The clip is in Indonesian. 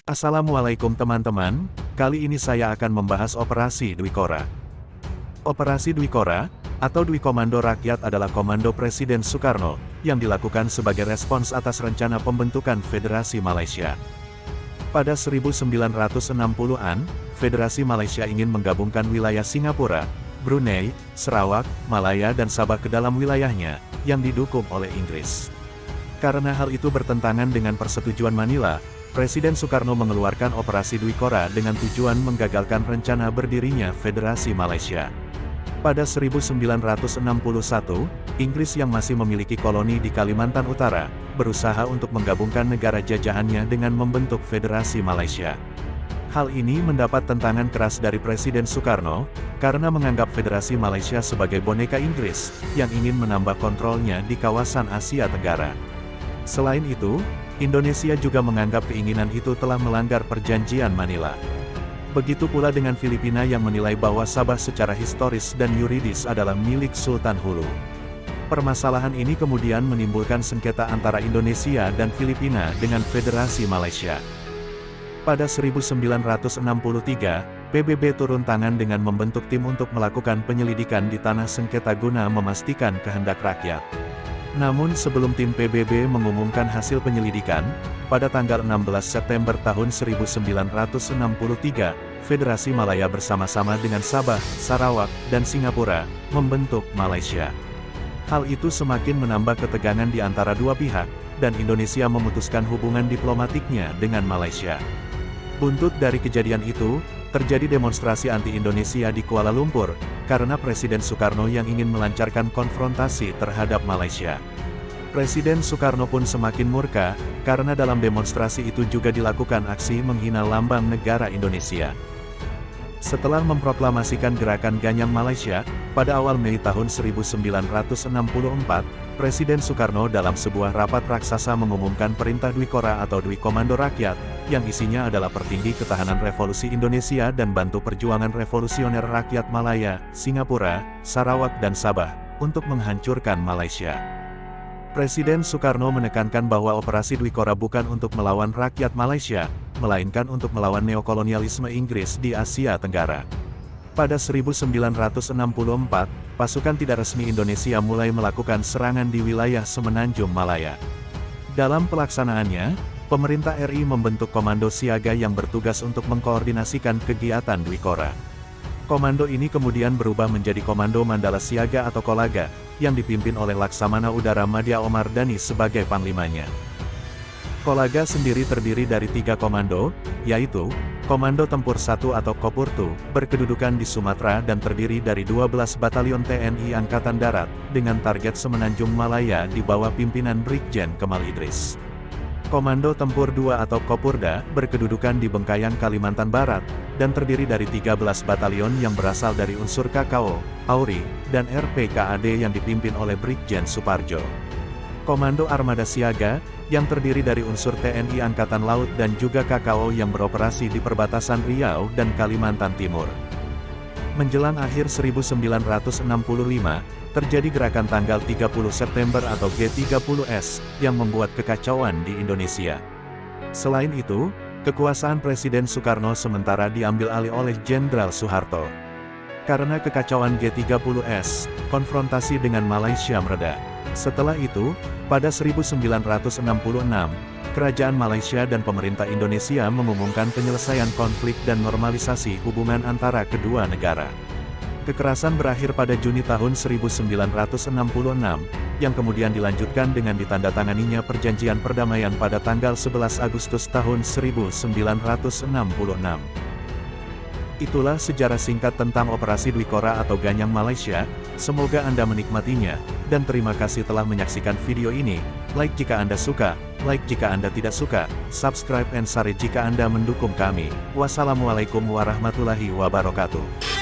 Assalamualaikum teman-teman, kali ini saya akan membahas Operasi Dwi Kora. Operasi Dwi Kora, atau Dwi Komando Rakyat adalah komando Presiden Soekarno, yang dilakukan sebagai respons atas rencana pembentukan Federasi Malaysia. Pada 1960-an, Federasi Malaysia ingin menggabungkan wilayah Singapura, Brunei, Sarawak, Malaya dan Sabah ke dalam wilayahnya, yang didukung oleh Inggris. Karena hal itu bertentangan dengan persetujuan Manila, Presiden Soekarno mengeluarkan Operasi Dwi Kora dengan tujuan menggagalkan rencana berdirinya Federasi Malaysia. Pada 1961, Inggris yang masih memiliki koloni di Kalimantan Utara, berusaha untuk menggabungkan negara jajahannya dengan membentuk Federasi Malaysia. Hal ini mendapat tentangan keras dari Presiden Soekarno, karena menganggap Federasi Malaysia sebagai boneka Inggris, yang ingin menambah kontrolnya di kawasan Asia Tenggara. Selain itu, Indonesia juga menganggap keinginan itu telah melanggar perjanjian Manila. Begitu pula dengan Filipina yang menilai bahwa Sabah secara historis dan yuridis adalah milik Sultan Hulu. Permasalahan ini kemudian menimbulkan sengketa antara Indonesia dan Filipina dengan Federasi Malaysia. Pada 1963, PBB turun tangan dengan membentuk tim untuk melakukan penyelidikan di tanah sengketa guna memastikan kehendak rakyat. Namun sebelum tim PBB mengumumkan hasil penyelidikan, pada tanggal 16 September tahun 1963, Federasi Malaya bersama-sama dengan Sabah, Sarawak, dan Singapura, membentuk Malaysia. Hal itu semakin menambah ketegangan di antara dua pihak, dan Indonesia memutuskan hubungan diplomatiknya dengan Malaysia. Buntut dari kejadian itu, terjadi demonstrasi anti-Indonesia di Kuala Lumpur, karena Presiden Soekarno yang ingin melancarkan konfrontasi terhadap Malaysia. Presiden Soekarno pun semakin murka, karena dalam demonstrasi itu juga dilakukan aksi menghina lambang negara Indonesia. Setelah memproklamasikan gerakan Ganyang Malaysia, pada awal Mei tahun 1964, Presiden Soekarno dalam sebuah rapat raksasa mengumumkan Perintah Dwi Kora atau Dwi Komando Rakyat, yang isinya adalah Pertinggi Ketahanan Revolusi Indonesia dan Bantu Perjuangan Revolusioner Rakyat Malaya, Singapura, Sarawak dan Sabah, untuk menghancurkan Malaysia. Presiden Soekarno menekankan bahwa Operasi Dwi Kora bukan untuk melawan rakyat Malaysia, melainkan untuk melawan neokolonialisme Inggris di Asia Tenggara. Pada 1964, pasukan tidak resmi Indonesia mulai melakukan serangan di wilayah Semenanjung Malaya. Dalam pelaksanaannya, pemerintah RI membentuk komando siaga yang bertugas untuk mengkoordinasikan kegiatan Dwi Kora. Komando ini kemudian berubah menjadi Komando Mandala Siaga atau Kolaga, yang dipimpin oleh Laksamana Udara Madya Omar Dhani sebagai panglimanya. Kolaga sendiri terdiri dari 3 komando, yaitu Komando Tempur 1 atau Kopurtu, berkedudukan di Sumatera dan terdiri dari 12 batalion TNI Angkatan Darat, dengan target Semenanjung Malaya di bawah pimpinan Brigjen Kemal Idris. Komando Tempur 2 atau Kopurda, berkedudukan di Bengkayang Kalimantan Barat, dan terdiri dari 13 batalion yang berasal dari unsur KKO, AURI, dan RPKAD yang dipimpin oleh Brigjen Suparjo. Komando Armada Siaga, yang terdiri dari unsur TNI Angkatan Laut dan juga KKO yang beroperasi di perbatasan Riau dan Kalimantan Timur. Menjelang akhir 1965, terjadi gerakan tanggal 30 September atau G30S, yang membuat kekacauan di Indonesia. Selain itu, kekuasaan Presiden Soekarno sementara diambil alih oleh Jenderal Soeharto. Karena kekacauan G30S, konfrontasi dengan Malaysia mereda. Setelah itu, pada 1966, Kerajaan Malaysia dan pemerintah Indonesia mengumumkan penyelesaian konflik dan normalisasi hubungan antara kedua negara. Kekerasan berakhir pada Juni tahun 1966, yang kemudian dilanjutkan dengan ditandatanganinya perjanjian perdamaian pada tanggal 11 Agustus tahun 1966. Itulah sejarah singkat tentang Operasi Dwi Kora atau Ganyang Malaysia. Semoga Anda menikmatinya, dan terima kasih telah menyaksikan video ini. Like jika Anda suka, like jika Anda tidak suka, subscribe and share jika Anda mendukung kami. Wassalamualaikum warahmatullahi wabarakatuh.